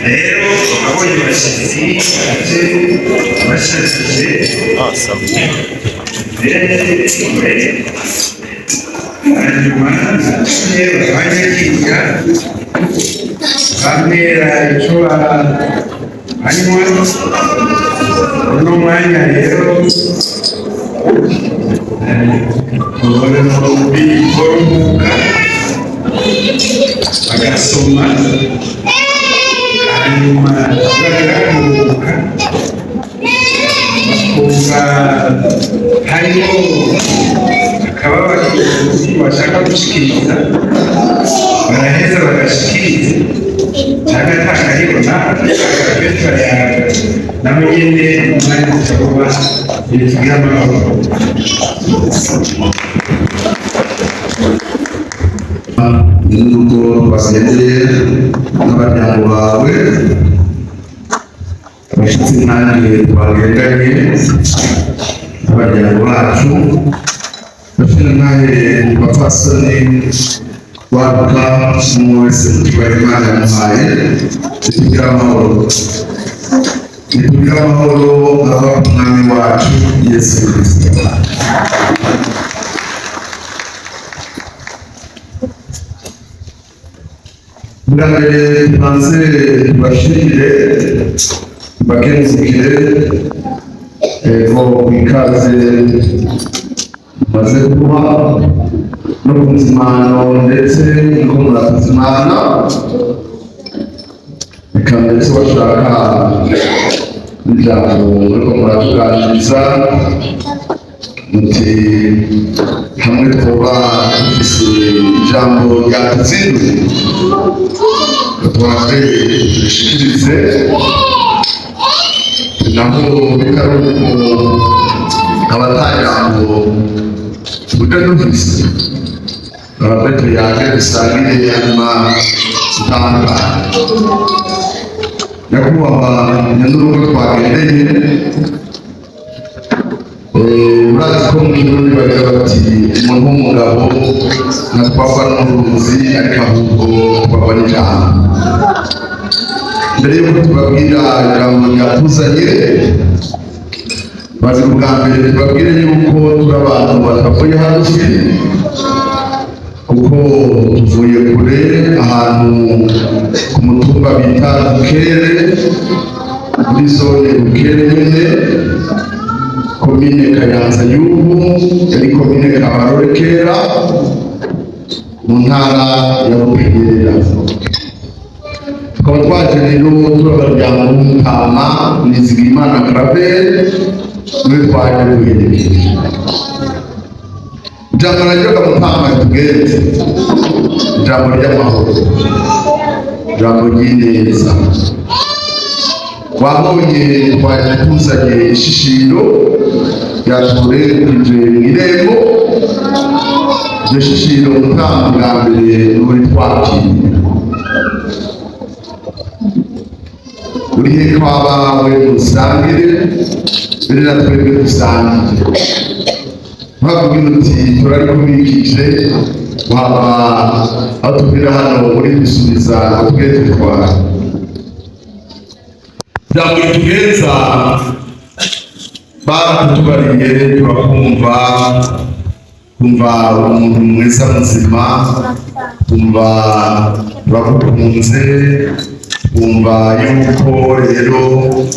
rero abonye abashyitsi bashajije hanyuma banyagiga bamera icyo hanyuma uno mwanya rero bikoromuka bagasoma hanyuma bagaruka bakumva harimo akababaro bashaka gushikiriza baraheza bagashikiriza cyangwa ntakaribona benshi barayaga nabo nyine umwanya utakuba ibintu by'amahoro n'uko bagendeye n'abaryango bawe abashyitsi nanjye twagendanye n'abaryango bacu bashira nahe bapfasoni waruka umwe wese mutubare Imana yamuhaye nitugire amahoro aba umwami wacu Yesu Kristo. Bwa mbere tubanze tubashimire bakenzukire ko ikaze maze kuba no kuzimana ndetse no murakuzimana reka ndetse bashaka ijambo ariko muratuganiriza muti hamwe twaba dufise ijambo ryatuzinduye twaje dushikirize naho bikaruko abatajambo udadufise ababeto yaje dusangire hanyuma tutanga nyakubahwa nyanurugo twagendeye urazi ko mu kirundi bagira bati umuntu w'umugabo ntatwagwa n'uruzi ariko ahubwo twagwa n'ijambo. Mbere yuko tubabwira ijambo ryatuzanye bazi bwa mbere tubabwire yuko turi abantu batavuye hafi kuko tuvuye kure ahantu ku mutumba bita Bukere muri zone Bukere nyine komine Kayanza y'ubu yari komine Kabarore kera mu ntara ya Butanyerera. Tukaba twaje rero turabaryango b'Umutama Nizigimana Claver muri twaje guherekeje ijambo naryo Mutama tugenze ijambo ry'amahoro ijambo ry'ineza wabonye twaje tuzanye ishishiro ryaturerekeje mw'irembo. Iryo shishiro Mutama bwa mbere muri twakiriye urihe kwabawe musangire mbere na twebwe dusangire mwakubwira uti turarikubikije waba aho tuvira hano muri dusubiza atubwiye tutwara ijambo ritugenza baratubariye turakumva umuntu mwiza muzima kumva turagukunze kumva yuko rero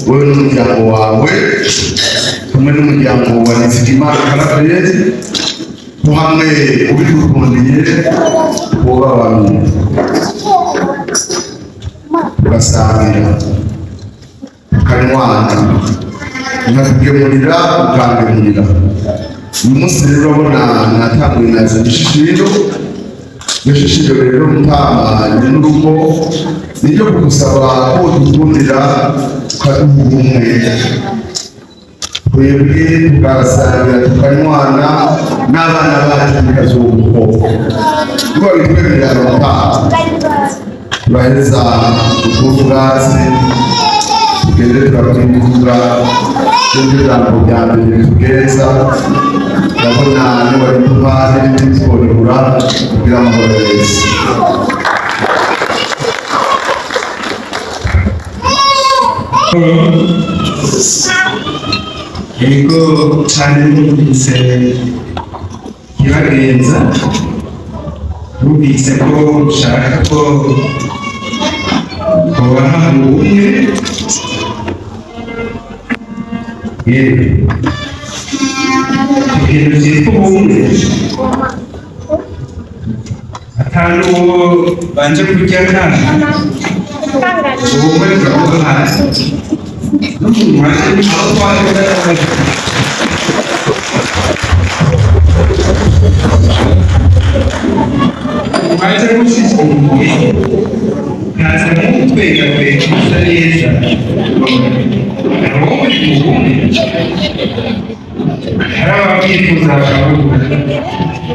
wowe n'umuryango wawe kumwe n'umuryango wa Nizigimana Claver ko hamwe ubikukundiye kuba abantu ugasangira ukanywana ukakugemurira ukangemurira. Uyu munsi rero urabona natanguye nazana ishishiro. Iyo shishiro rero Mutama n'urugo niryo kugusaba ko dukundira ukaduha ubumwe twebwe tugasangira tukanywana n'abana bacu bikazuko kuko bitwemerera Mutama turaheza dukura ubwatsi tugende turakwitura n'ijambo rya mbere tugeza ndabona n'abari duhaye n'ibitworura kugira ngo bose yego cyane numvise kibagenza numvise ko ushaka ko kubaha ubumwe yewe ibintu byitwa ubumwe atanu banje kurya kandi ubumwe bwabuze hasi Waje gushyigikira nkaza mutwega kwegeza neza wowe ubumwe hari ababyifuza bakabura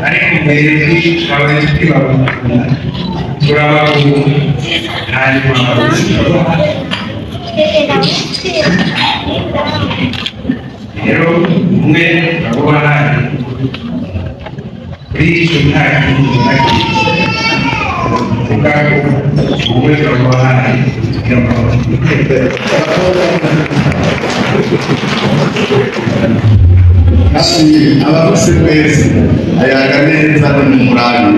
ariko mbere abayobozi babona turababura hanyuma rero umwe abo bahari kuri icyo nta kintu na kimwe ubwabo umwe abo bahari kugira ngo kandi abafise twese ayaga neza no mu murabi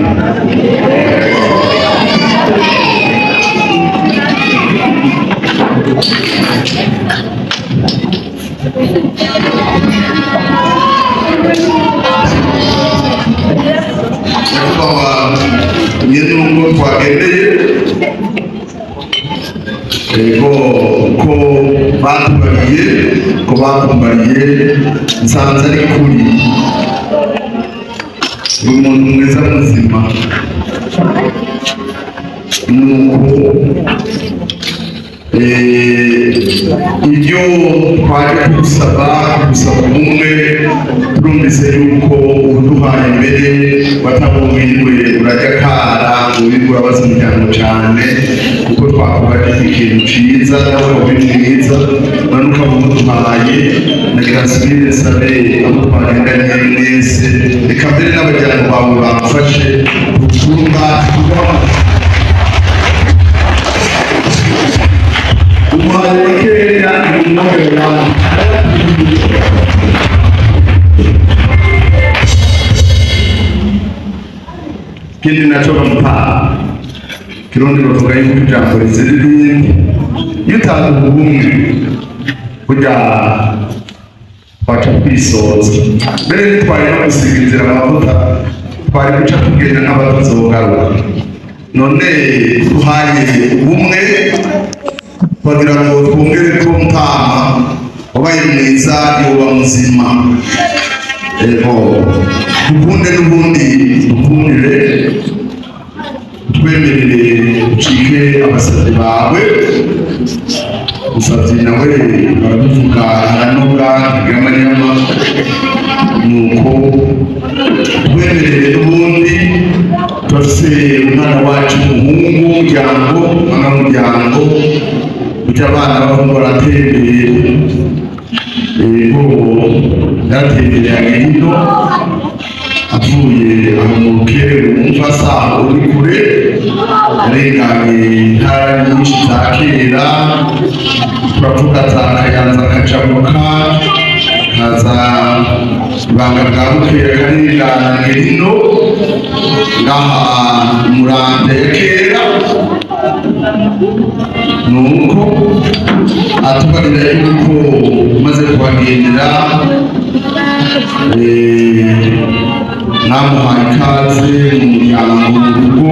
nyine uko twagendeye ko batubariye nsanze ari kuri umuntu mwiza muzima nuko ibyo twaje gusaba ubumwe turumvise yuko uduhaye mbere watabumiriwe urajya kara ubirwa urabaza umuryango cyane kuko twakuba ari ikintu ciza nawe uri mwiza none ukaba umuduhaye nagira nsubire sabe abo twagendanye mwese reka mbere n'abajyango bawe bamfashe utumba umuhayekeya umwera kindi naco bampa kirundi bavuga yuko ijambo rizira irindi iyo utanga ubumwe burya waca kwisoza mbere ntitwari no gusiga inzira amavuta twari guca tugenda nk'abatazogaruka none duhaye ubumwe kugira ngo twongere tuntama wabaye mwiza yoba muzima dukunde n'ubundi dukundire twemerere ucike abasabyi bawe usabye nawe baravuga aranoga ntigamanyama nuko twemerere n'ubundi turafise umwana wacu umuhungu w'umuryango burya abana bavamo baratembeye yatembereye hino avuye aho mu rukere wumva saa uri kure yarenganye intara nyinshi za kera turavuga za Kayanza Kajabuka haza ibanga bwa Bukera karirenganye hino ngaha Muramvya ya kera nuko atubarira yuko maze kubagendera namuhaye ikaze mu muryango mu rugo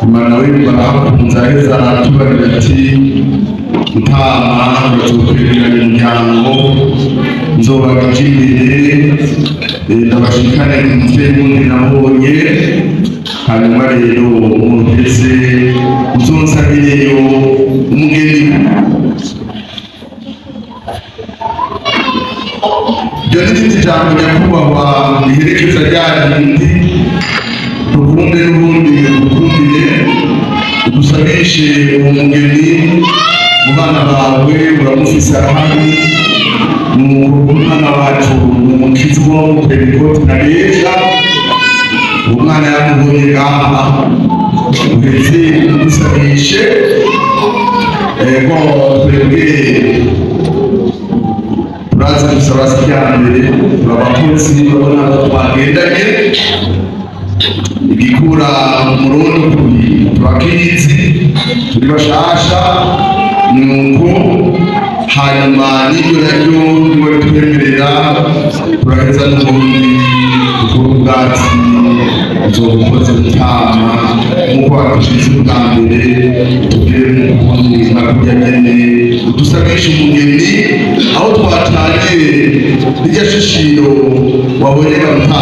imana we barahakunze aheza aratubarira ati mutama bazokwegeranya umuryango nzobagirire ndabashikane ku mutwe wundi nabonye hanyuma rero mugeze uzonsabireyo umugeni ibyo n'ikindi jambo nyakubahwa riherekeza rya rindi dukunde n'ubundi dukundire udusabishe uwo mugeni mu bana bawe ofisi arahari, umwana wacu umukizi wo Pentecote na Leta, umwana yamubonye ngaha uheze umusabishe ko twebwe turaza gusaba kijyambere, turabakozi babona ko twagendanye igikura umurundi kuri turakizi turi bashasha, nuko hanyuma n'ibyo naryo niwe twemerera turaheza n'ubundi dukora ubwatsi uzobukoze gutama nk'uko wakishize ubwa mbere tubwire n'ubundi nakujya nyene udusabisha umugeni aho twataniye n'irya shishiro wabonye gutama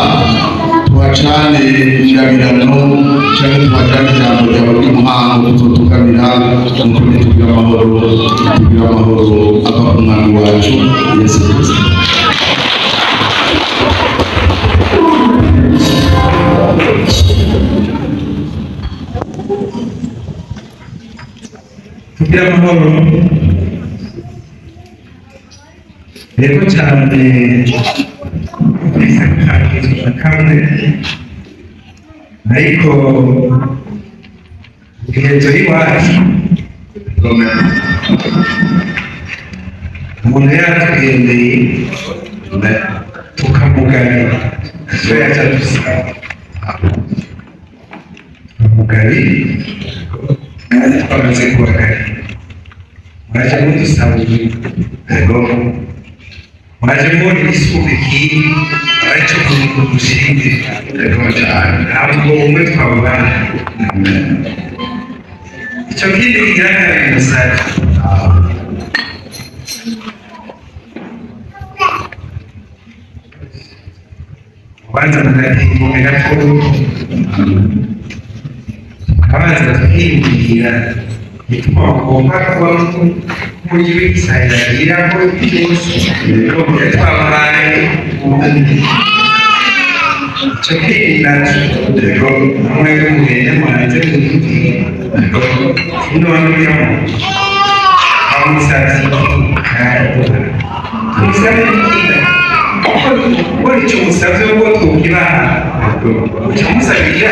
tuwachane ingabirano cyangwa tuwachane ijambo ryawe ry'umuhango tuzotugamira nk'uko tugira amahoro ava ku mwami wacu Yesu Kristo. Tugira amahoro rero cyane kamwe, ariko igihe turi iwacu umuntu yaratugendeye tukamugarira icyo yaca dusaba tukamugarira twamaze kubagarira mwaje mudusaba ego mwaje mubona ibisubiki aricyo kudushimira ego cyane ntabwo umwe twabana icyo kindi kigaragara gusa kwanza nakatimbuka gato kabanza tukiyumvira ituma bagomba kuba muri w'isahirira ko byose twabahaye icyo kindi nacyo rero hamwe n'umugende mwanze none amusatsi buri icyo musabye ngo twubwira icyo musabira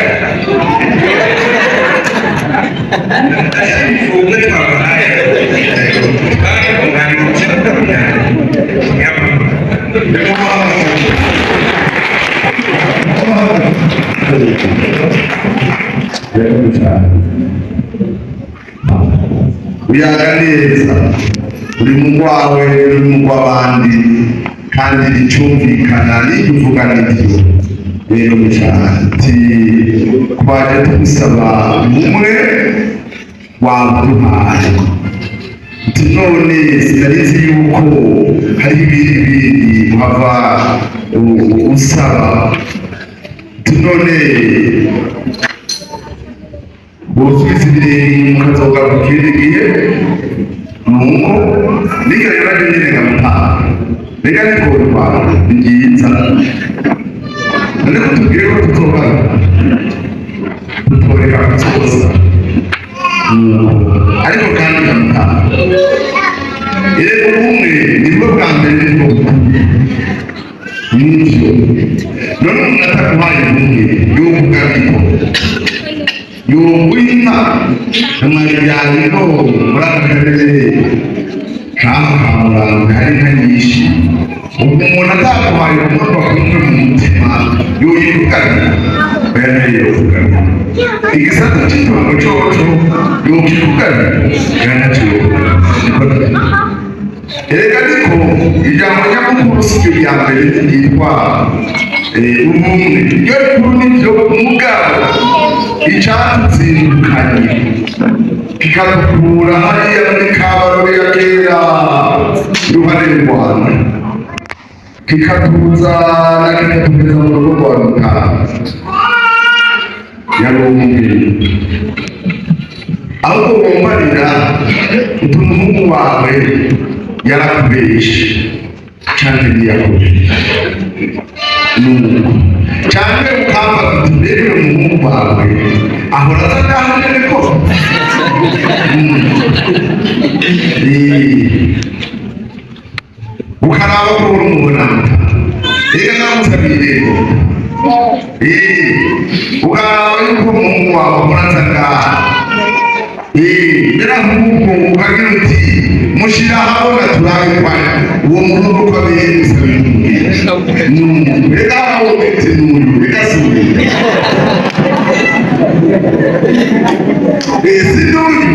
ubwo twabahaye uyaga neza uri mu rwawe uri mu rw'abandi kandi ricumvikana rivuga n'ibyo rero cyane twaje tugusaba umwe waduhaye none sinarizi yuko hari ibindi uhava usaba none ubusubiza ibirenge mukazogaruka ikindi gihe nuko niga rero nyine ngamutaha reka nikorwa ni byiza ariko tubwire ko tuzogaruka tutoreka kuzoza ariko kandi ngamutaha rero ubumwe nibwo bwa mbere nibwo nibyo none umuntu ataguhaye ubumwe y'uvuga ariko yungwina amaryango murakarere kamuranga hari nkanyinshi umuntu atakuhaye umutwa kumwe mu mutima yoyivugana yanayivugana igisata cy'itongo coco yokivugana yanaciyovugana erega ariko ijambo nyamukuru siryo rya mbere ryitwa ubumwe iyo rikuru nivyo mugabo icyatuzindukanye kikadukura hariya muri kabarore ya kera iruhande rwanda kikatuzana kikatugeza mu rugo rwa mutara yarumwe ahubwo wumvarira umuhungu wawe yarakubeshe cyane ntiyakubeshe nuko cyane ukamba kuturebe umuhungu wawe ahora azagahane ko ukaraba yuko umuhungu wawe muraza ngaha birahuko ukagira uti mushira habona turabe kwani uwo muhungu ko abiyemeza bintu reka aho bete n'uyu reka subi n'uyu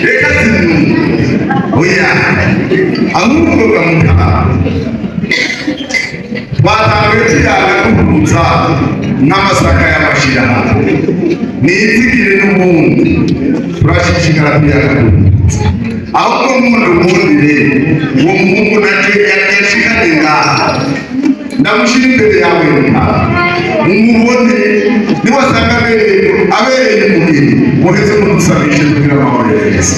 reka n'uyu oya ahubwo gamuka twatangiye tuyaga kuvuza n'amasaka y'amashira nizigire n'ubundi turashishikara tuyaga ahubwo ubundi uwo muhungu nacyo yashikanye ngaha ndamushyira imbere yawe umubone niwasanga abereye umubiri muheze mudusabishe kugira amahoro yeza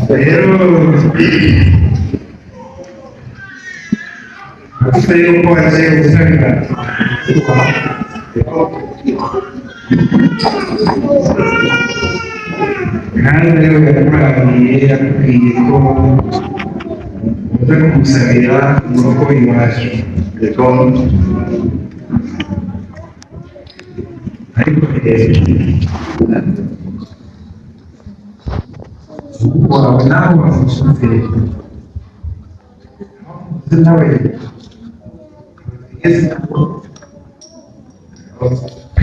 rero afite yuko wagiye gusanga kandi rero yakuraniye yakubwiye ko uza kumusabira mu rugo iwacu ariko wawe nawe wamushyize nawe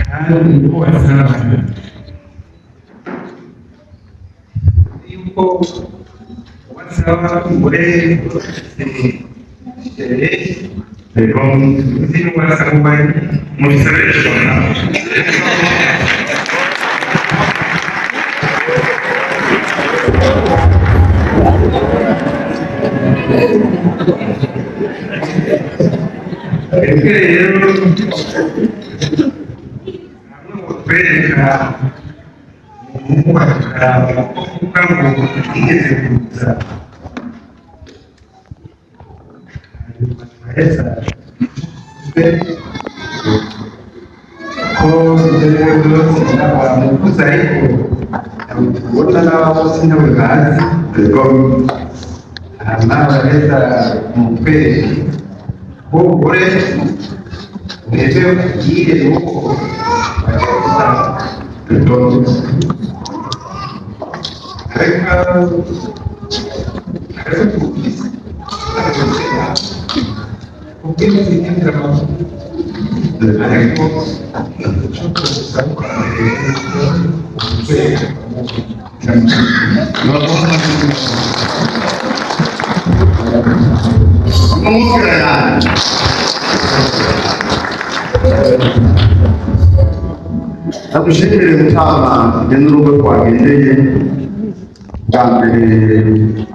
kandi uko wasabana yuko wasaba umugore rero uzi n'uwasaba umubare mubisoresha rero kwereka umwaka kuvuga ngo igeze kuza ko ibyo byose n'abantu gusa ariko ubona n'abose nabo bazi n'abareza mu kwezi umugore mwebwe ugiye nuko Nagushimire mutama n'urugo twagendeye bwa mbere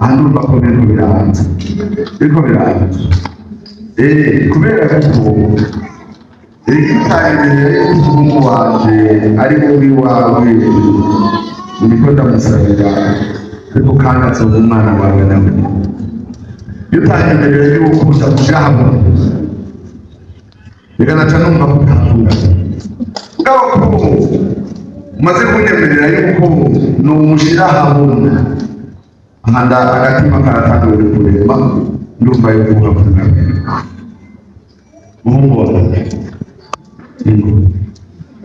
hano urumva ko biriko biranze kubera ko igitangire umuhungu wanje ari muri wawe niko ndamusabira ariko kandi azoba umwana wawe nawe iyo utangire yuko ushaka hamwe biganaca numva ko utakunda ngabo umaze kunyemerera yuko ni umushira habona ahanda agatima karatanguye kurema ndumva yuko uhabona umuhungu wawe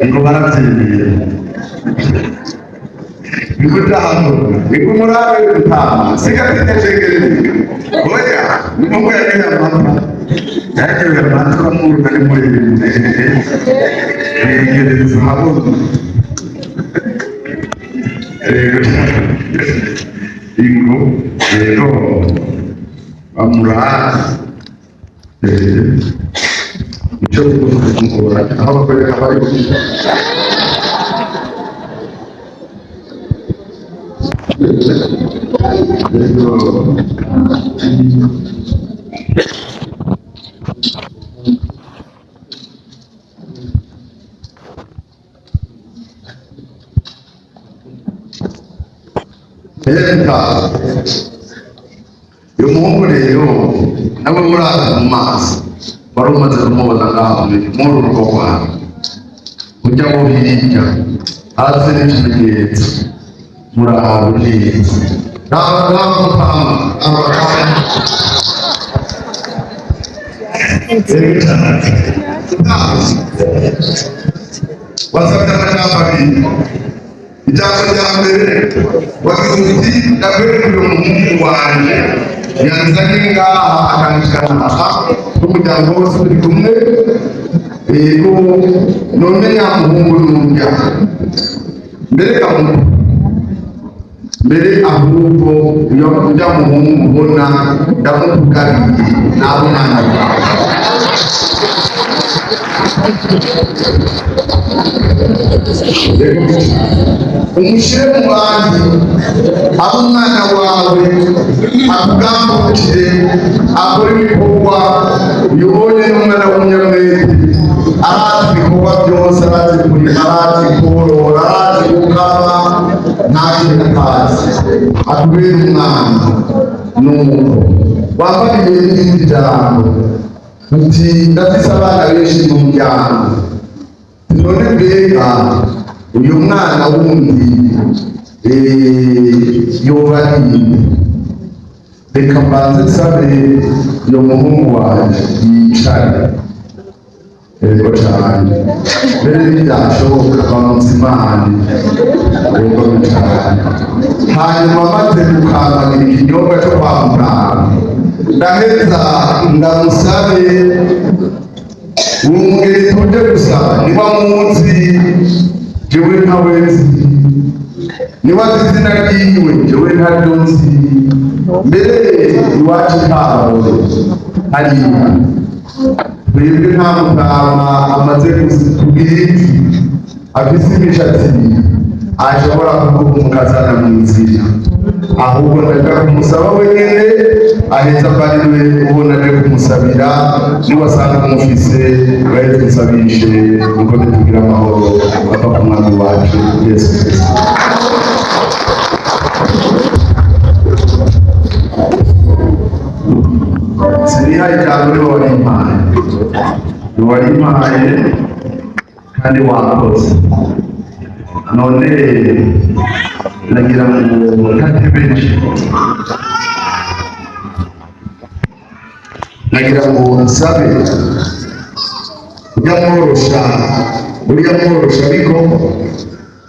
ngo barabyemeye nikutahamu nikumurabe gutaha sikatiteshegere oya nimungu yagira amata yagira amata amuru kari muri yegereza habona ingo rero bamura icyo kumukora aho bakorera bari uyu muhungu rero nawe muraza mu maso wari umaze kumubona nawe muri urugo rwawe ujya wo hirya haze n'ikimenyetso murahawe neza n'abapama wasabye amajambo abiri. Ijambo rya mbere wagize uti ndakwerekeye umuhungu wanje yanzanye ngaha akanshikana aha n'umuryango wose uri kumwe none nyamuhungu n'umurya mbere ahubwo iyo ujya muhungu ubona ndamutugariye nabo mwana umushyire mu bandi aho umwana wawe akugambukire akora ibikorwa uyobone n'umwana w'umunyamwete arazi ibikorwa byose arazi kurima arazi korora arazi gukama ntakintu atazi akubera umwana nuko wambariye n'irindi jambo uti ndafise abana benshi mu muryango none mbega uyu mwana wundi yoba ninde? Reka mbanze nsabe uyu muhungu wanje yicare yego cane mbere ntibyashoboka bamusimane yego cane hanyuma maze gukanganira ikinyobwa cyo kwa muganga ndaheza ndamusabe uwo mugeni tuje gusa niba muzi jewe ntawe nzi, niba azi izina ryiwe jewe ntaryo nzi, mbere iwacu ntawe hariya twebwe nta mutama amaze kugira iki afise imishatsi ashobora kuvuga umukazana mw'izina, ahubwo ndaja kumusaba wenyene aheza mbanirwe ubona aje kumusabira niwasanga kumufise baheze musabishe nuko tugira amahoro ava ku mwami wacu Yesu Kristo. Sinihaye ijambo niwe warimpaye kandi wakoze, none nagira ngo ntatebeje, nagira ngo nsabe ujya mworosha ariko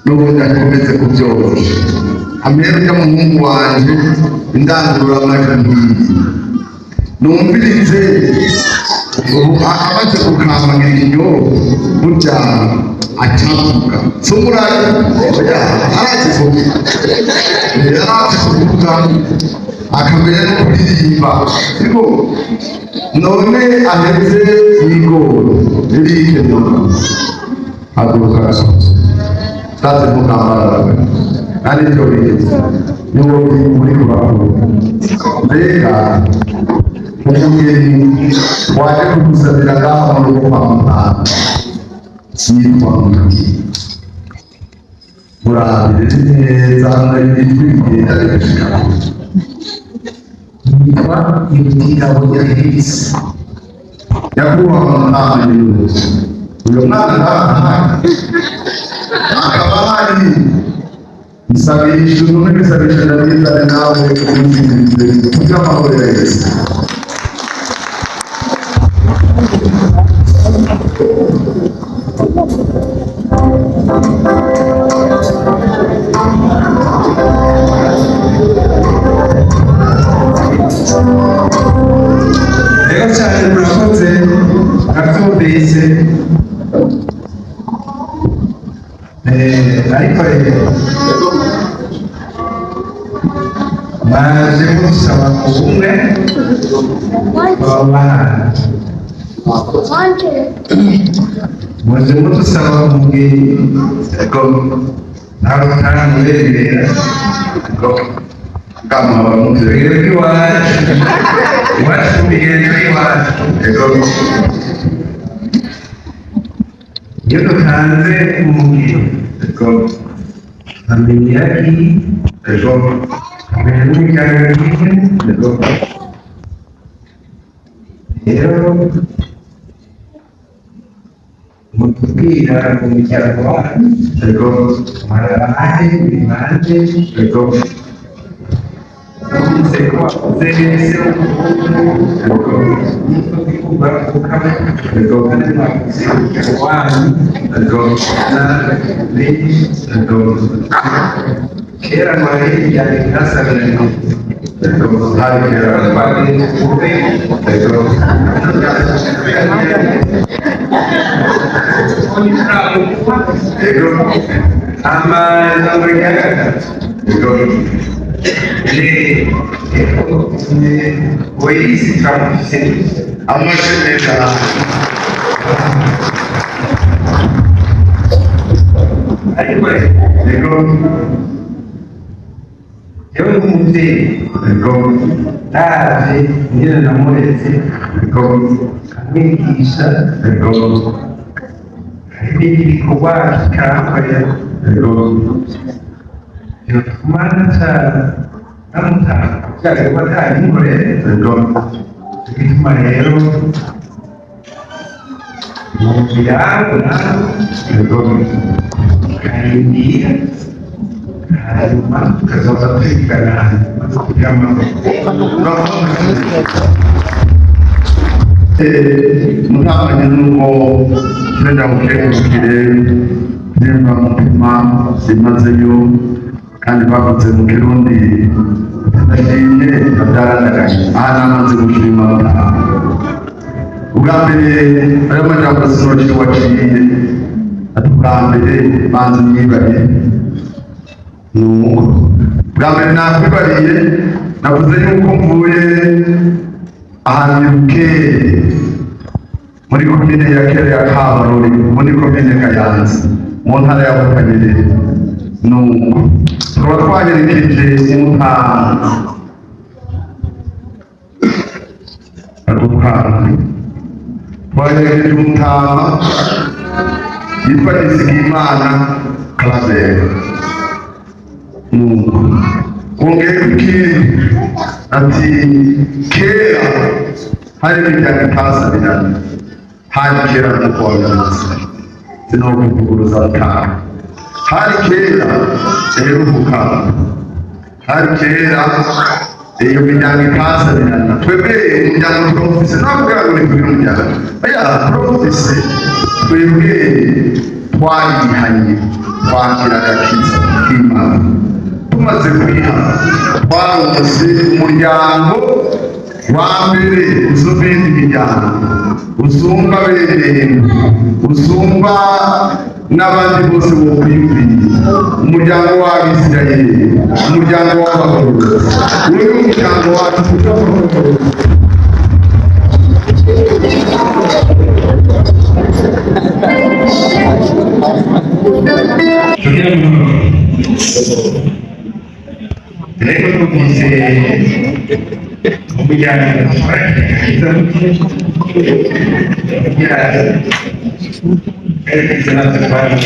n'ubundi akomeze kubyorosha amere ujya muhungu wanje indangururamajwi nk'iyi numvirize amaze gukambagira ikinyobwa burya acavuga sumuraye arazi kuvuga akamenya no kuririmba ariko none aheze yigoro ririkenyuka haguruka taze mukambaraga kandi ibyo bize niwo uri kubakuru mbega umugeni waje kugusabira ngaha mu rugo kwa muganga yitwa murabire neza ijwi rigenda rigashika yitwa Irutigabo Yahise nyakubahwa mutama y'uruzi uyu mwana akaba hari isabisho n'isabisho ndabizane nawe kugira amahoro ya Yesu. Rero cyane murakoze atumvise ariko rero baje gusaba ubumwe bw'abana muze mudusaba umugeni ariko ntabwo utaramurembera kama rero iwacu migenzo y'iwacu iyo dutanze umugeni amenya iki amenya n'umuryango wiwe rero kubwira umuryango wanyu Ego. marabaye bibanze Ego. uze ko wakoze neza Ego. kuba ukaba Ego. kandi mwakoze umuryango wanyu Ego. Ego. kera mwari yari kasabiranye Ego. Hari kera. twagenda kure Ego. Ego. amajambo ya gatatu Ego. weyisi tramufise Amashimira. ariko Ego. yewe nk'umubyeyi Ego. naje ngena namuretse Ego. amwigisha Ego. ibindi bikorwa kikarambarira Ego. bituma namutanga byari kuba atanyinkorere Ego. bituma rero mubirabona Ego. ukarindira hanyuma tukazaza twigana hanyuma kugira Mutanganye n'uko turenda gukengurukire nimba mutima zimazeyo kandi bavuze mu kirundi ndashimye ndabyarandagaye aha namaze gushima mutaha ubwa mbere ayo majambo sinokiri waciye ati ubwa mbere banza myibariye nuko bwa mbere nakwibariye navuze yuko mvuye ahantu bukeye muri komine ya kera ya Kabarore muri komine Kayanza mu ntara ya Butanyerera nuko tukaba twaherekeje umutanga twaherekeje umutanga yitwa Nizigimana Claver nuko wongeye ikindi ati kera hari imiryango itasabirana hari kera nk'uko wabivuze sinokuvuguruza butaha hari kera eruhuka hari kera iyo miryango itasabirana twebwe umuryango turofise ntabwo ngo ni kugira umuryango oya turofise twebwe twarihanye twakira agakiza k'Imana tumaze kwiha twarose umuryango wa mbere usumba iyindi miryango usumba bene usumba n'abandi bose bokwibwira umuryango w'Abisirayeli umuryango w'abagororotsi uri umuryango wacu rero twumvise umuryango twagerageza kugerageza natwe kandi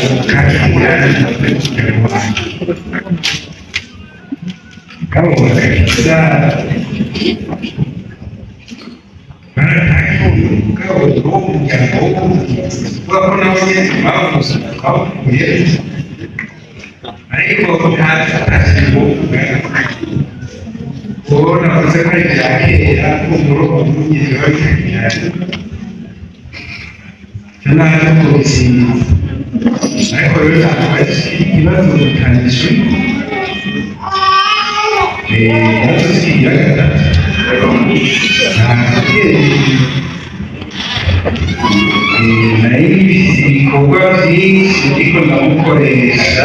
kabogerageza umuryango uvuga ko nawe nyine bavuze bavuye ariko ntatashyirwa ubona bavuze ko ari ibya kera umurongo w'umugezi w'abanyarwanda naje kubisingiza ariko rero ntabwo ikibazo gutangije nazo siyaga nari bifite ibikorwa byinshi ariko ndamukoresha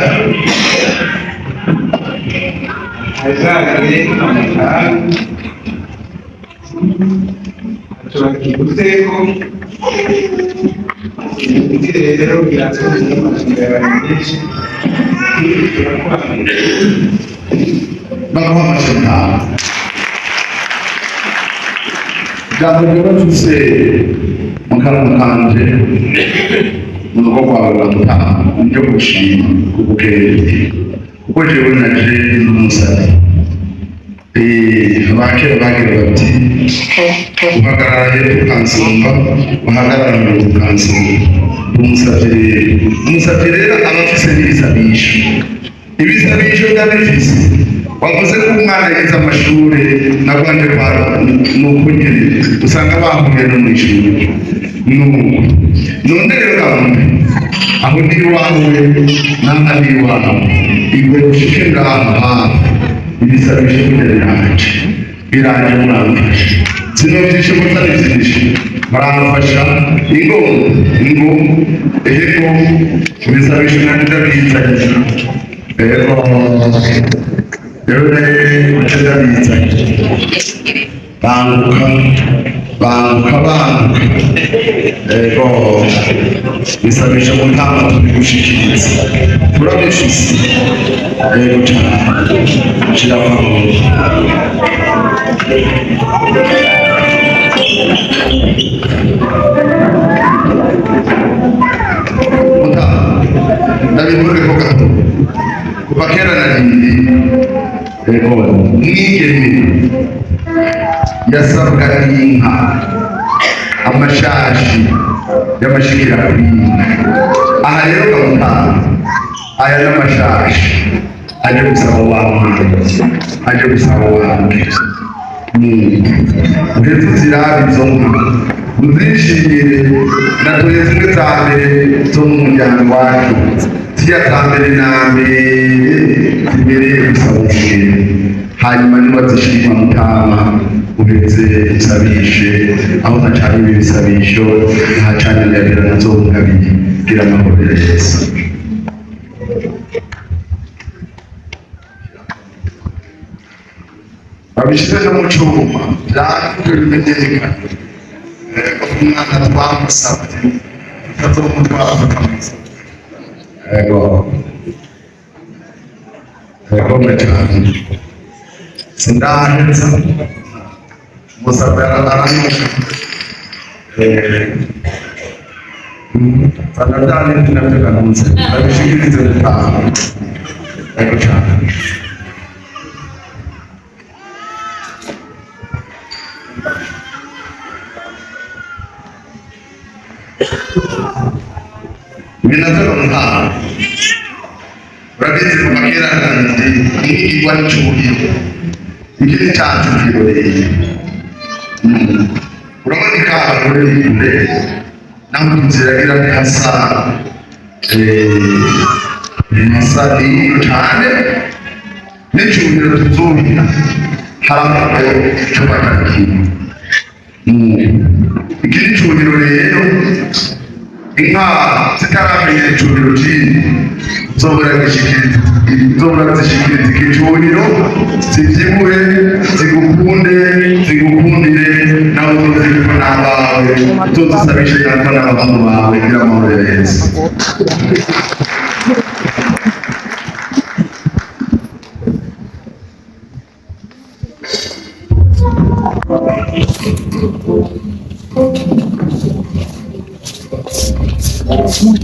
azagire amafaranga turakibuze ko ibiti rero biratuma amafaranga menshi bagaho amashanyarazi ijambo rero mfise mu kanwa kanje mu rugo rwawe rwamutaha niryo gushima kubukeye kuko jewe naje n'umusazi abakera bagira bati uhagarara hepfo ukansumba uhagarara mbere ukansumba umusavye rero aba afise n'ibisabisho ndabifise wavuze ko umwana yize amashure nagwanje kwa nuko nyene usanga bahuye no mw'ishuri none rero gahunda aho ndi iwawe n'ahari iwawe igwe ushike ngaho hafi ibisabisho biranje muramfasha sinovyishe mutarivyishe baramfasha ingo eheko ibisabisho nanje ndabizanye rero ndabizanye banguka ego bisabisha mutama tubigushikiriza turabifise ego cane shiraho ndabivuge ko gato kuva kera narindi ego mwigeme yasabwa n'inka amashashi y'amashikira kw'inka aha rero gamutanga aya n'amashashi aje gusaba wange uretse zirabi izo nka uzishimire natoye zimwe za mbere zo mu muryango wacu ziriya za mbere na mbere zibereye gusaba umugeni hanyuma niba zishima mutama uretse usabishe aho ntacanye ibi bisabisho ntacanye ndabira nazo ngabiri gira amahoro ya Yesu babishize no mu cyuma byakujwe bimenyekana umwana twamusabye tutazomutwara tukamusa ego mecane sindaheza musabye aranuka sanadani tunavyoganunze babishikirize gutaha ego cane binazonka urabizi kuva kera kandi n'igwa n'icyubiro ikindi cyacu kiroreye urabona ikawa rero kure naho inzira ira hasa iyi cyane n'icyubiro tuzumira haramaho icupa cy'akintu ikindi cyubiro rero inka zitaramenya icubiro cyiza zobora zishikiriza ikicubiro zivyibuhe zigukundire nawe uzoziriko n'abawe uzozisabishe yako n'abamu bawe kugira amahoro ya Yesu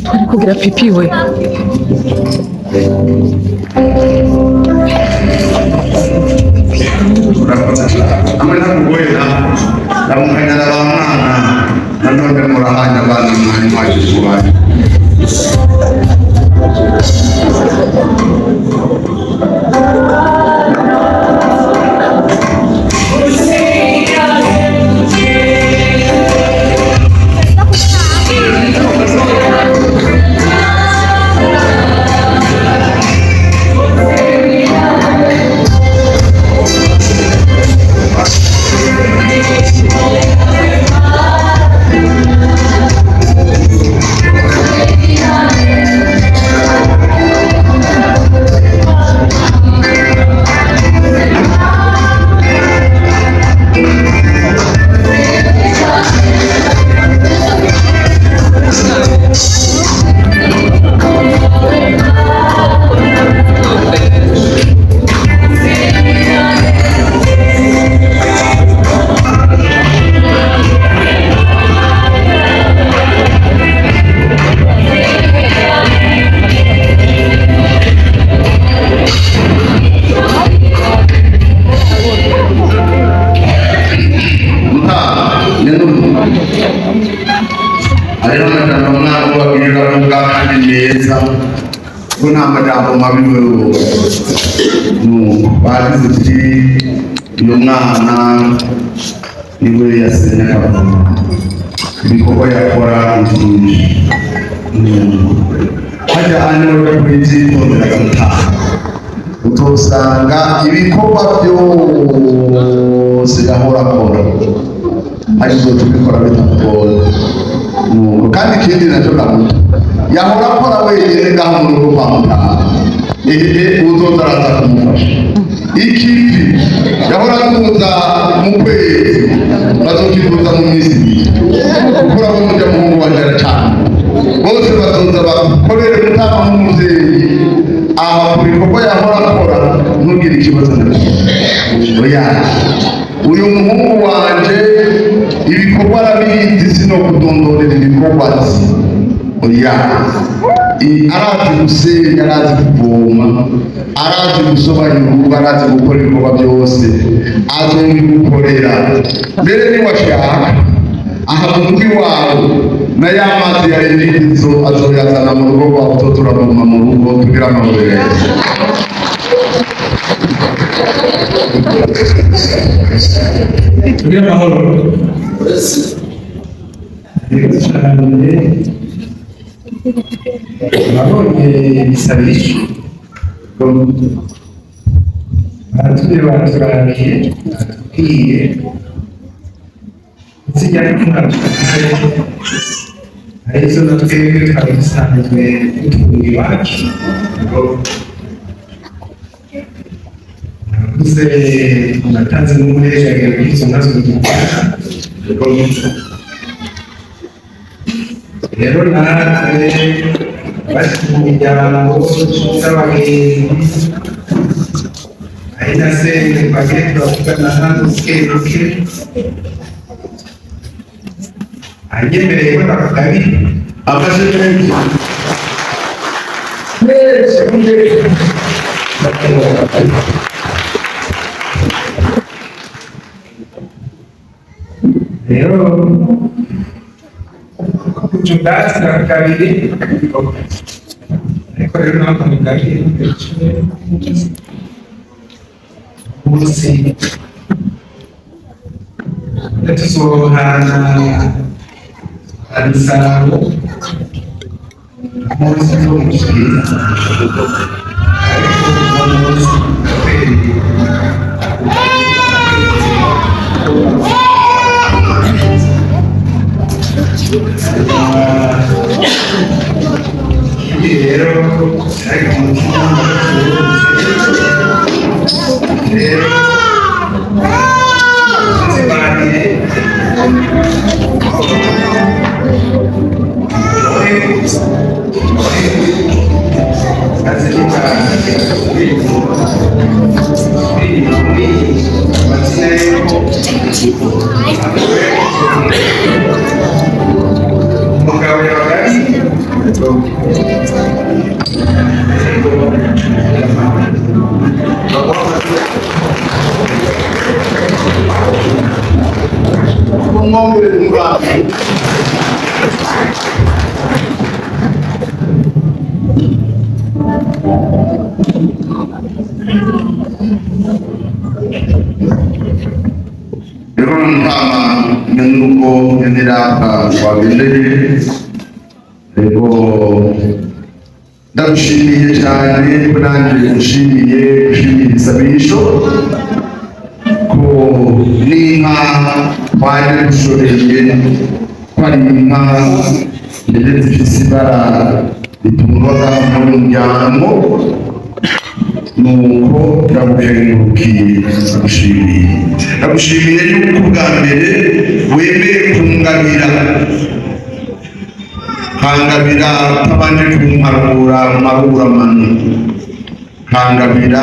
Turi kugira pipi we amwe nakugoye namukanyana bamwana nanone murahanya abana mwari mwaje kubana meza ko nta majambo mabi wewe bagize uti uyu mwana niwe yasenye akavuma ibikorwa yakora byinshi hajya hano kuri byitondera gutaha utosanga ibikorwa byose yahora akora ariko tubikora bitagoye kandi ikindi nacyo ndamuta yahora akora wenyine ngaho mu rugo kwa muganga uzoza araza kumufasha ikivi yahora akuza mu kwezi bazokivuza mu minsi ibiri kuko urabona ujya muhungu wanje aracana bose bazoza bakorere gutanga nk'umuvyeyi aha ku bikorwa yahora akora ntugire ikibazo na kimwe oya uyu muhungu wanje ibikorwa arabizi sino kudondorera ibikorwa azi oya arazi gusenya arazi kuvoma arazi gusobanura urugo arazi gukora ibikorwa byose azobigukorera mbere niwashaka aha mu mugi wawe na ya mazi ya Regizo azoyazana mu rugo rwawe tuturavoma mu rugo tugira amahoro tugira amahoro nabonye ibisabisho baratubwiye baturahiye batubwiye zijya kumwatukaze hari izo na twebwe twari dusanzwe dutunga iwacu nakuze natanze n'umuhejagiro w'izo nazo dukora rero natwe bari mu miryango y'abagenzi ari na se bagenda bavugana hano buke buke anyemereye ko nakagabiri afashe neza rero kuchungaji na kabiri ariko rero ntabwo mugabiri umunsi tuzohana arisaro umunsi w'umushyikiriza ariko umunsi rero ariko umutima rero zibanire umugabo yabagari umwongere umuganga rero ntama n'uko ndirapa wagendeye rero ndagushimiye cyane ko nanjye gushimiye ibisabisho ko n'inka twari dushoreye ko ari inka ndetse zifite ibara ritungwaga mu muryango nuko ndagukengurukiye ndagushimiye yuko bwa mbere wemeye kungabira kangabira utabanje kumparura maruramano kangabira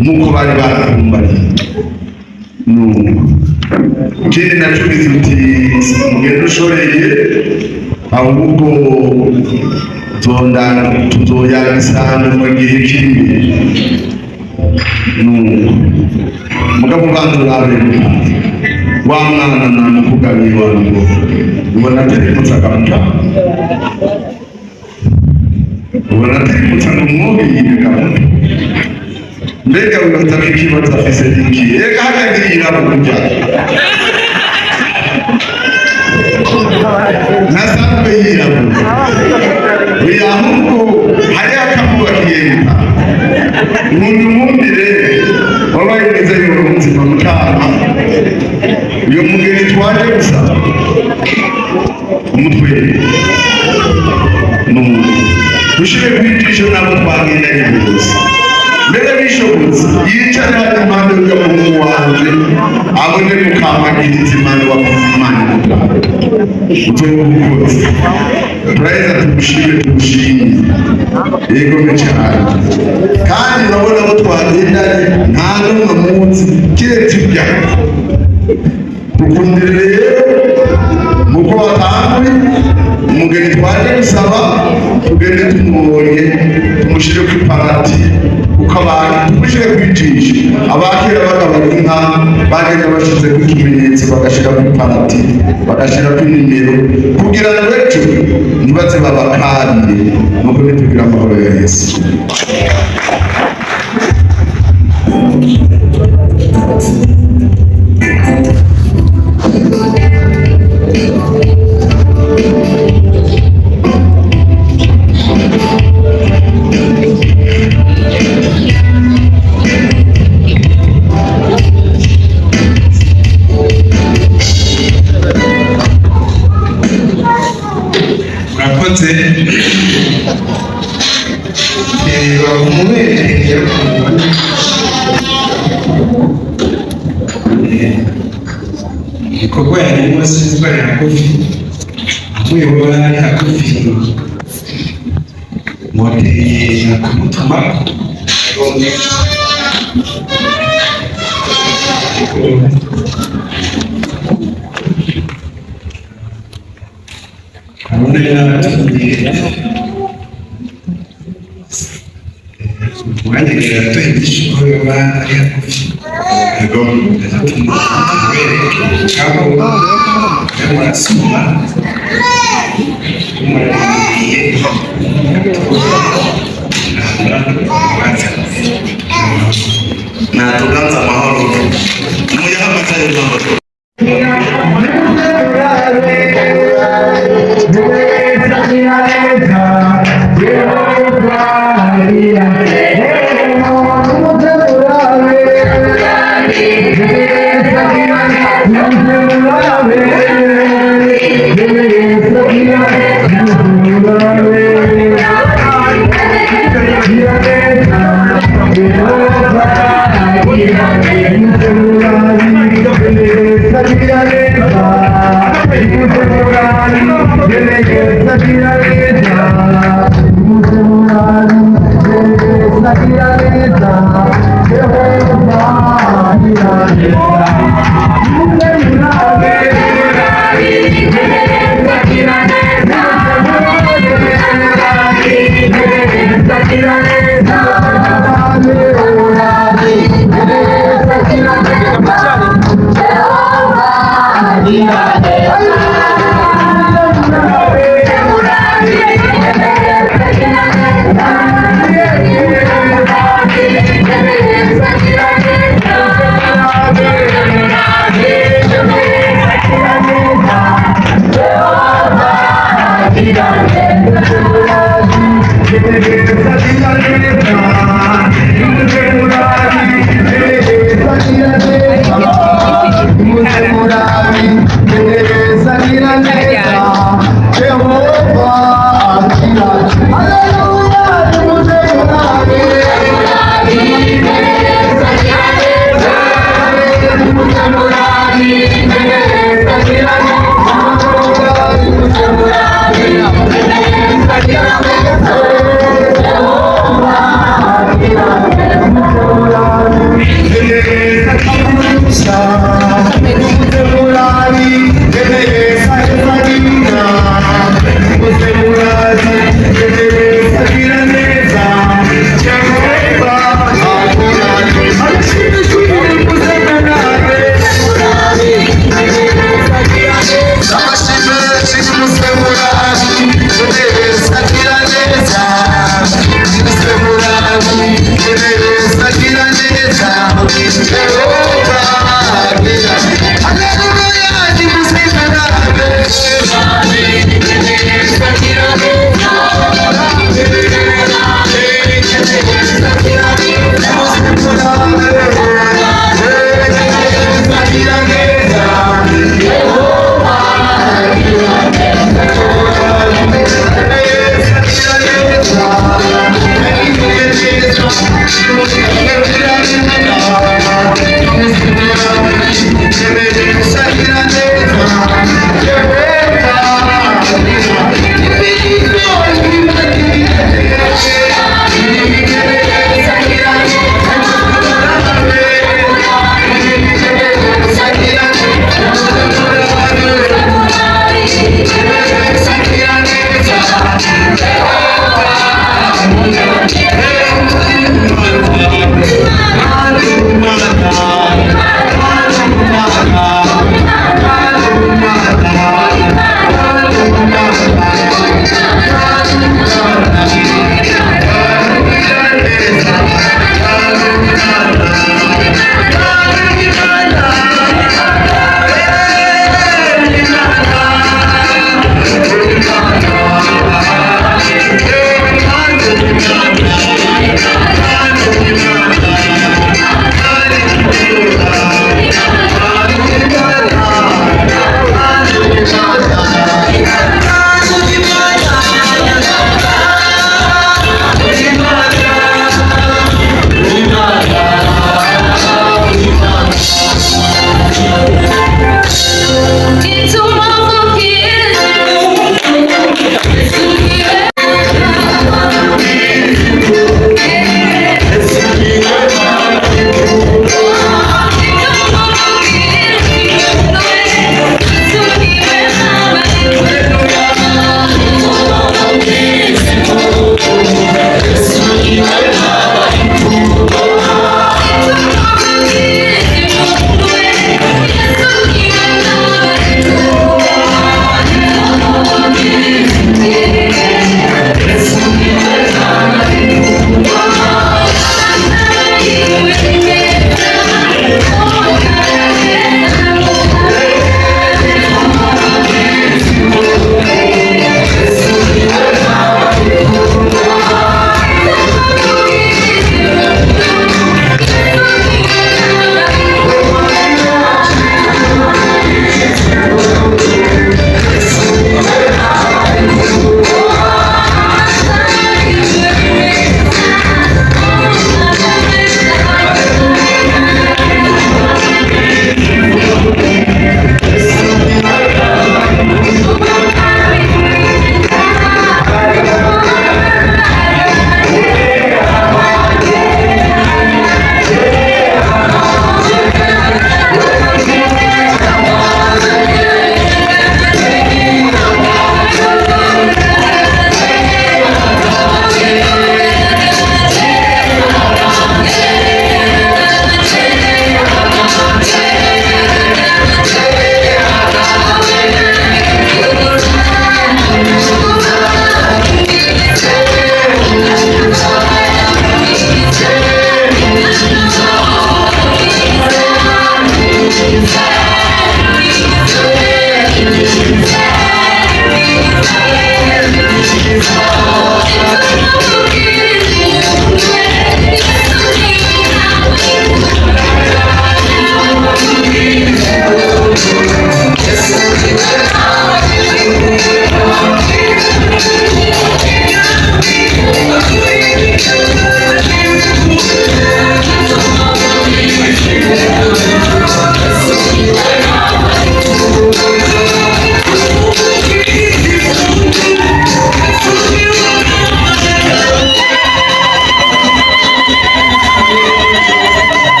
nk'uko bari barakumbariye ikindi nacyo uti mugende ushoreye ahubwo tuzoyagisanga mu gihe kiri imbere mugabo ubanza urabera wa mwana namukugabiye wangu ubona aterekutse akamutanga barategutsa ngo mwobire kamuto mbega wibataka ikibazo afise iki ega hagirira mu burya nasanzwe yirabura uya ahubwo hari akamuba kiyenda umuntu mwumvire wabaye neza y'umunsi bamutama uyo mugeni twaje gusaba umutwe n'umuntu dushire kwigisha nabo twagendanye bose mbere bishobotse yicara impande y'umuhungu wanje abone mukamagiriza imana wakoze imana uzobukoze turaheza tugushime yego cyane kandi urabona ko twagendanye nta n'umwe munsi kiretse ibya dukundire rero muko watanguye umugeni twaje gusaba tugende tumubonye tumushyire ku iparati kuko abantu tumushyire kwicisha abakera bagabanya inka bagenda bashyize ku kimenyetso bagashyira ku iparati bagashyira ku nimero kugira ngo ejo ntibaze babakarire nuko nitugira amahoro ya Yesu. Igikorwa yarimo sinzwe hagufi amuyobora ari hagufi moteye kumutuma umwanya yatohereje ko yoba ari hagufi agatuma kabo y'amasoma umuririye natuganza amahoro umuyahamagaye n'amahoro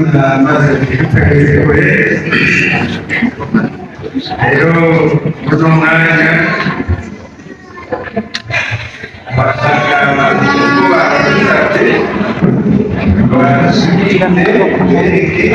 maze kutageze kure rero muri uwo mwanya abashaka barasabye barasubire bereke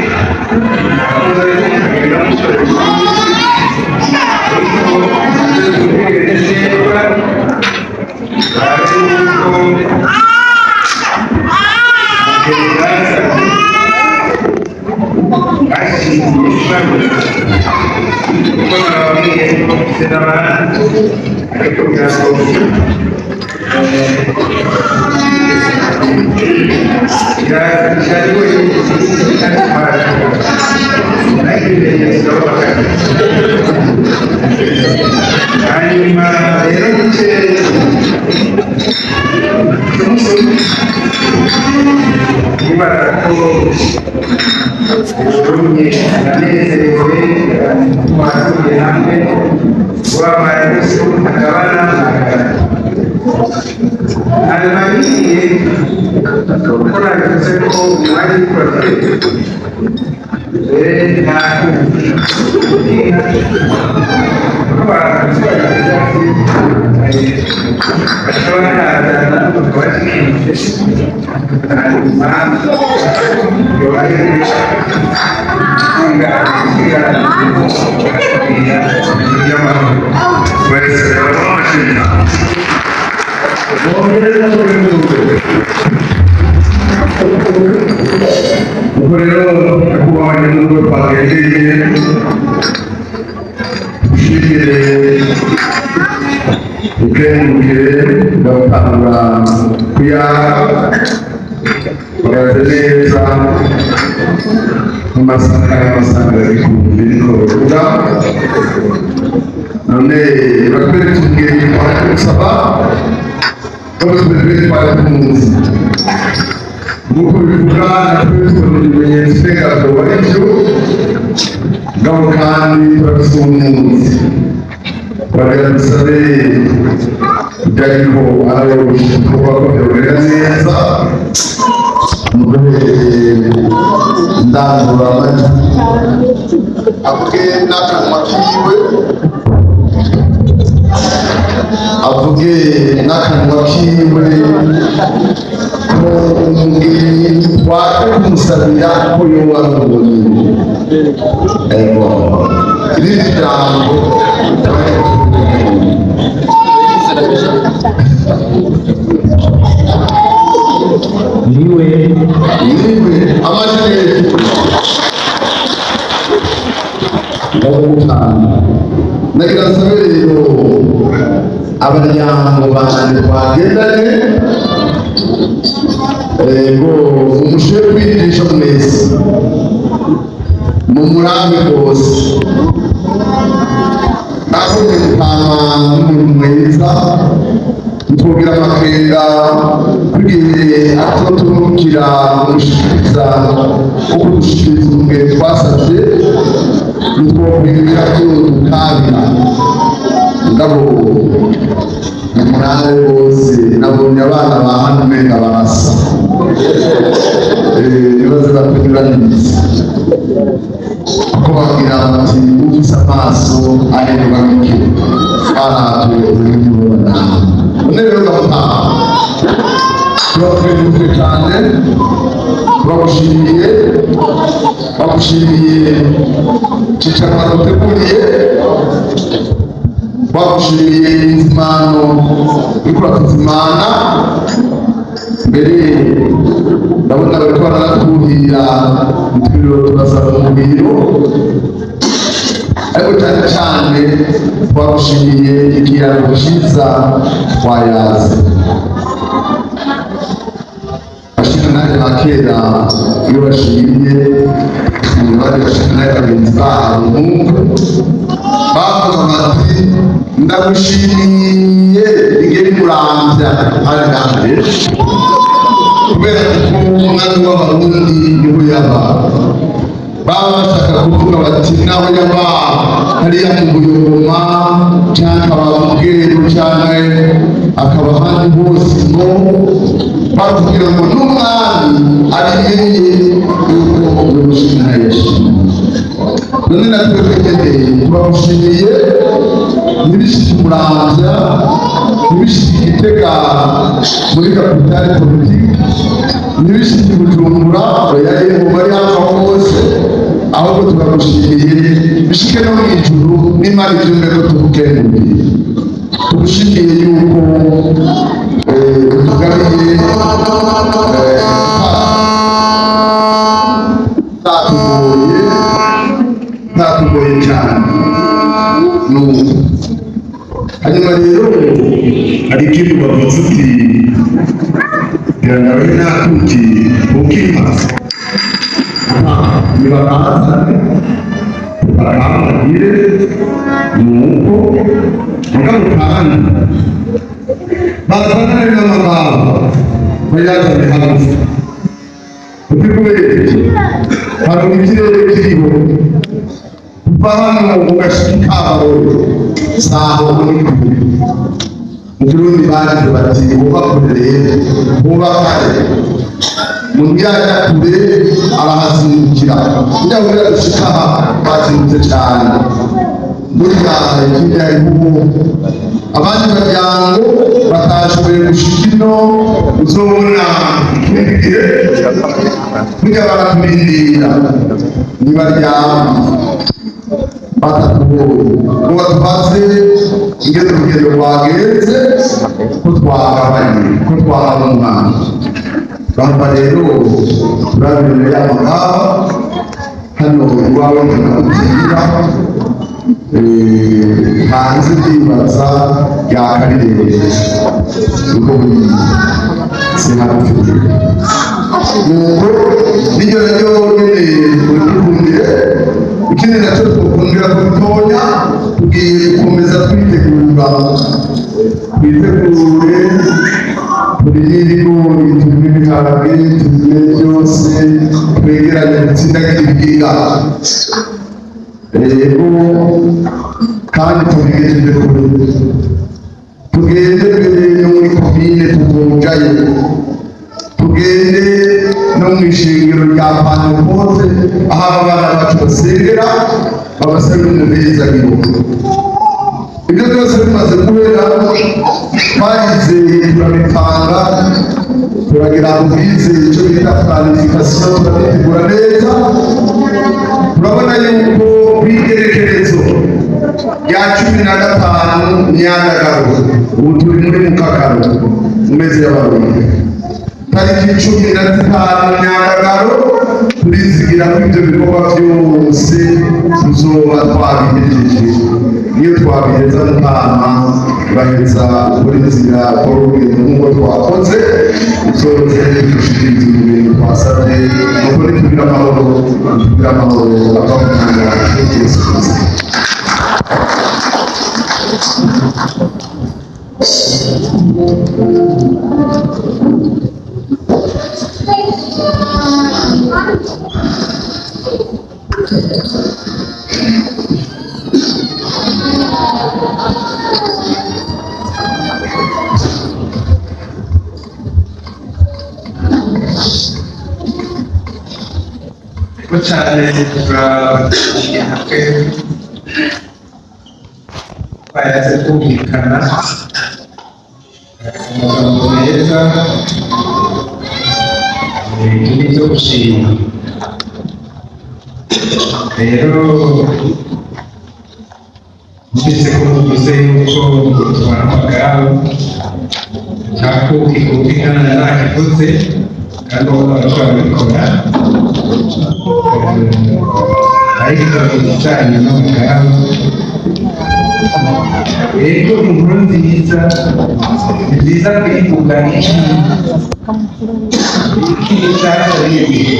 abaryango banje twagendanye ngo umushe kwigisha mwese mu murambi rwose nakuze gutama n'umuntu mwiza ntitwogira amakenga tugiye atoturukira umushikiriza wo kudushikiriza umugeni twasavye ntitwokwinjira tukabira ngabo umunani bose nabonye abana ba hano umenga barasa ibibazo batunyuranyiriza kuko babwira bati ufise amaso ahenduka nk'iki baratuye urabibona none rero gataha turakwegutse cyane turagushimiye bagushimiye cicarwa duteguriye bagushimiye inzimano uriko uratuzimana mbere ndabona bariko baranatuhira utwiriro turasaba umubiro ariko cyane cyane twagushimiye ikiyago ciza twayaze bashimye nanjye ba kera iyo bashimye bari bashimye nayo bagenzi babo numva bavuga bati ndagushimiye ingeri muramvya aragambye kubera ko umwami w'abarundi niho yaba baba bashaka kuvuga bati naho yaba hariya mu Buyoma canke akaba mu Bweru canke akaba ahandi hose ngo batubwira ngo n'umwami abimenye yuko turamushimiye ntibishike Muramvya ntibishike Gitega muri kapitale politiki ntibishike Bujumbura yaje mu bari hafi hose ahubwo turamushimiye bishike no mw'ijuru n'Imana ivyumve ko tugukenguruye tugushimiye yuko tugabiye ntatugoye cyane n'ubu hanyuma rero hari ikindi bavuze uti biranawe nakuki ukimaze nibakazane bakamagire nuko mugabo kandi bazanane n'amagambo bayazane hagufi uti kubera hari ikirere kiriho kuva hano ugashika Kabarore saho muri kure mu Kirundi baje bati uba kure uba kare mu myaka kure arahazindukira njya wera gushika bazindutse cyane muri yaha ikindi hariho abandi baryango batashoboye gushika ino uzobona igihe burya baraturindira nibaryama batatuboye ngo tubaze ingene urugendo rwagenze ko twagabanye ko twahaba umwana bamba rero turabirere y'amagaba hano iwawe ntukubwira hanze ndibaza yakarirere uko buri sinabufite nuko niryo naryo nyene urikundire ikindi nacyo twakundira kubitonya tugiye gukomeza twitegure turire ibigori turime ibiharage turime byose twegeranye dutsindagira ibiribwa rero kandi tubigejeje kure tugende no muri komine tuvojayo tugende no mu ishingiro rya Pantekote aho abana bacu basengera babasabira umuhezagiro ibyo byose bimaze kubera twayizeye turabitanga turagira ngo twizeye icyo bita planification turabitegura neza turabona yuko kw'igerekerezo rya 15 Nyandagaro ubu turi muri Mukakaro mu mezi y'abarundi tariki 15 Nyandagaro turizigira ko ibyo bikorwa byose tuzoba twabihejeje niyo twabiheza mutama baheza muri nzira urugendo nk'uko twakoze uzoroze dushikiriza ibintu twasabye nuko nitugira amahoro akamutanga Yesu Kristo. cyane turabashyigikiye hamwe bayaze kumvikana amagambo meza n'ibyo gushima rero mbese ko muvuze yuko tubara amagare cyakuki kumvikana ntakivuze kandi ubu barashobora kubikora ariko ibijyanye n'amagare rero inkuru nziza ni nziza kuyivuga ikindi cyasa n'igihe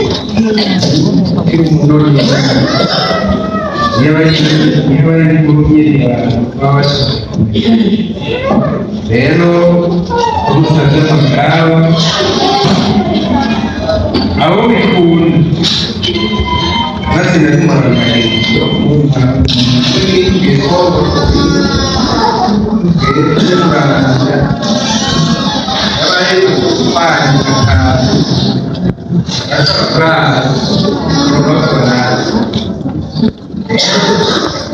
kiri umuntu niba ari inkuru nyine babashije rero umusatsi w'amagare abo bikunda maze narimaraga yo kumva ibikorwa byerekeye Rwanda yabaye kwandika gashobora kubakora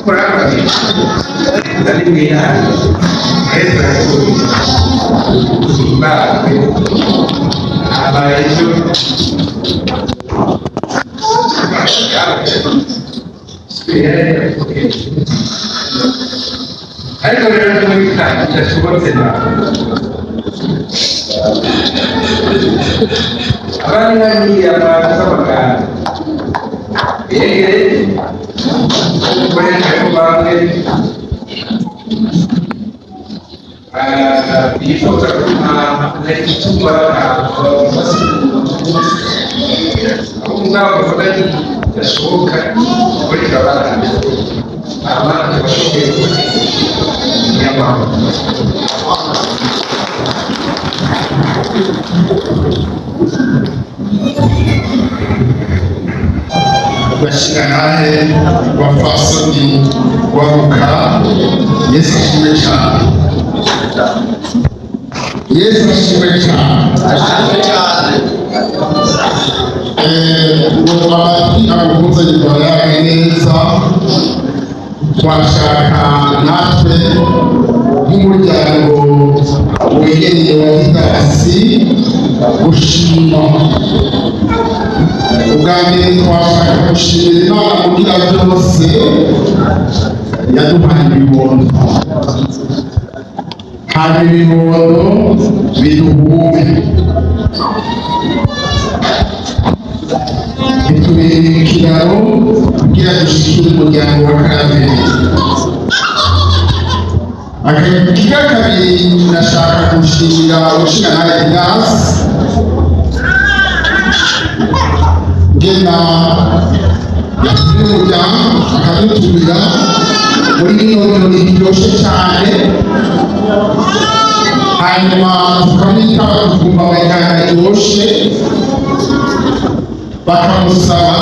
kurangwa dari mina esa kusimba aba itu Hai kalau kita coba saja. Apa lagi apa sahabat? Ini boleh saya bangun itu terkena lagi cuma aku nggak berani tersuka boleh jalan aman yang mau bashyirahamwe bapfasoni baruka Yesu ashimwe cyane. Yesu ashimwe cyane. Amajwi abakunze nyuma yawe neza, twashaka natwe nk'umuryango wegereye wa Gitasi gushima. Ubwa mbere twashaka gushimira Imana kugira byose yaduhaye ibibondo, hari ibibondo biduhume, bitubera ikiraro kugira dushikire umuryango wa Karaveri. Ikiga kabiri ndashaka gushimira umushingantahe Ignace ngena yatumiye umuryango akadutumira muri bino birori biryoshye cyane, hanyuma tukamwita tukumva amajyana iryoshye, bakamusaba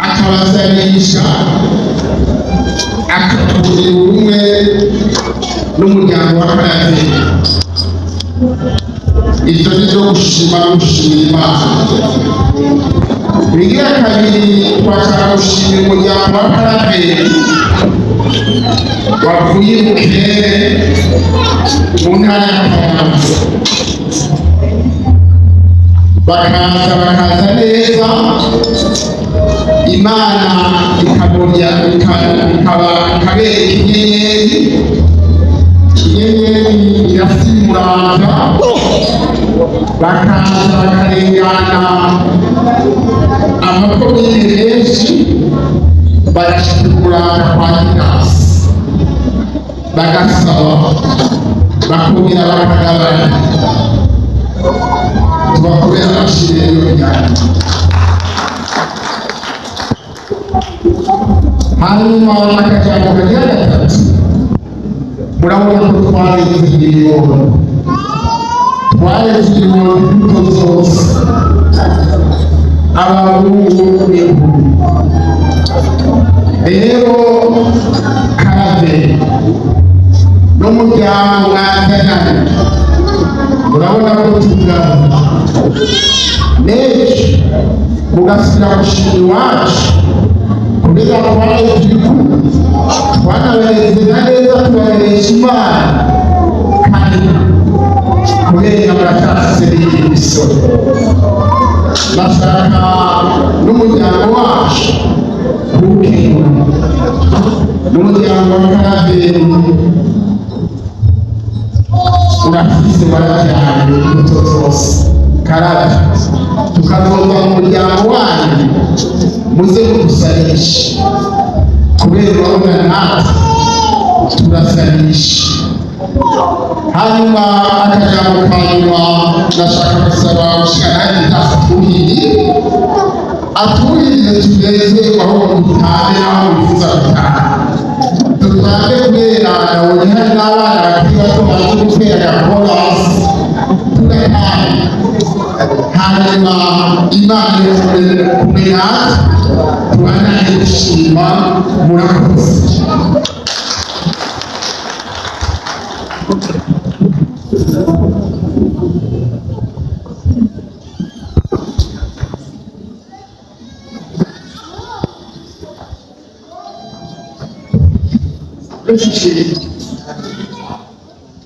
akabasanisha akatubwira ubumwe n'umuryango wa Karaveri. Ibyo ni byo gushima no gushimira Imana. Ibigira kabiri twashaka gushimira umuryango wa Karaveri wavuye mu kirere mu ntara ya Kayanza, bakaza neza, Imana ikabereka inyenyeri irasimuranga, bakaza bakarengana amakomine menshi bagashika kuranga kwa Gitasi, bagasaba bakongera bakagabana, tubakubera amashimwe y'umuryango. Hanyuma akajambo kagira gatatu, murabona ko twareze ibibondo, twareze ibibondo imbuto zose, abahungu n'inkumi. Rero Karaveri n'umuryango mwazananye, murabona ko tungana n'ejo mugasubira gushima iwacu kubera twaje turi twanabereze na neza, tubaheresha Imana kandi kubera muracyaseriye imisoro. Bashaka n'umuryango wacu kuwukingura, n'umuryango wa Karaveri urafise barajyanye imbuto zose. Karaveri tukazoza mu muryango wanyu muze kudusanisha, kubera urabona natwe turasanisha. Hanyuma akajambo ka nyuma ndashaka gusaba umushingantahe Ignace atuhirire tunezerwe aho dutahe n'aho bifuza gutaha. Dutahe kubera nabonye hari n'abana bakiri bato baje gutera korasi, tugatahe. Hanyuma Imana ikomeze kumenya tubandanye gushima. Murakoze.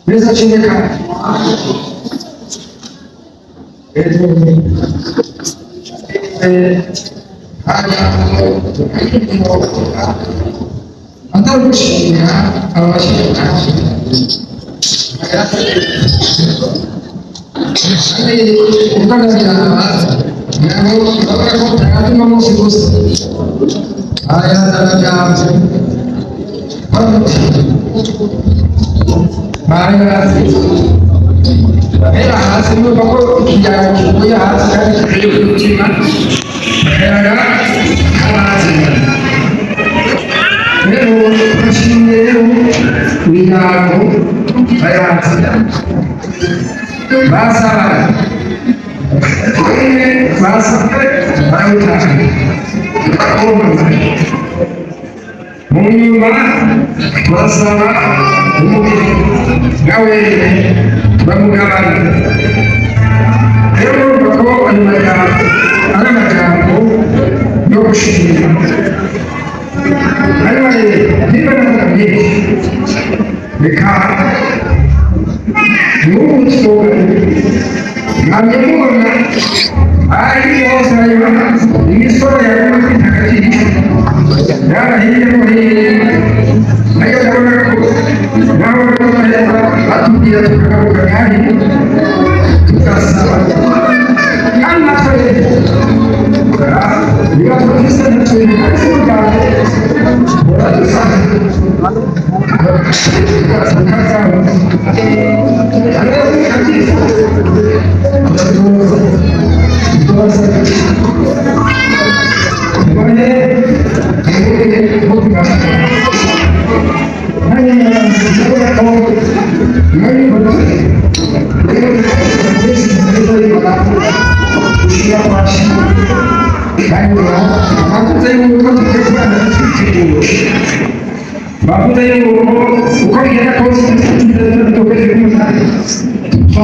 Yesu ashimwe kandi atari gushimira abashinzwe ukaganira abaza nabo bavuga ko utayatuma munsi gusa ayazanaganze bamuti barazi bahera hasi numva ko ikiganiro kivuye hasi kandi kivuye ku mutima baheraga harazi rero turashimye rero ibigango bayazi basaba basabwe barawutanga bakomeza mu nyuma basaba umubiri nawe bamugabana rero bako ayo magambo ari amagambo yo gushimira ariko niba navuga reka n'ubu ntabwo mubona ari hose arayibona imisoro yawe ifite agaciro yaba hirya no hino nayo ndabona ko nawe batubwira tukagaruka kandi tugasaba kandi natwe niba tufise natwe ntitugane uradusanga bavuze yuko uko bigenda kose tukoze kumutanga so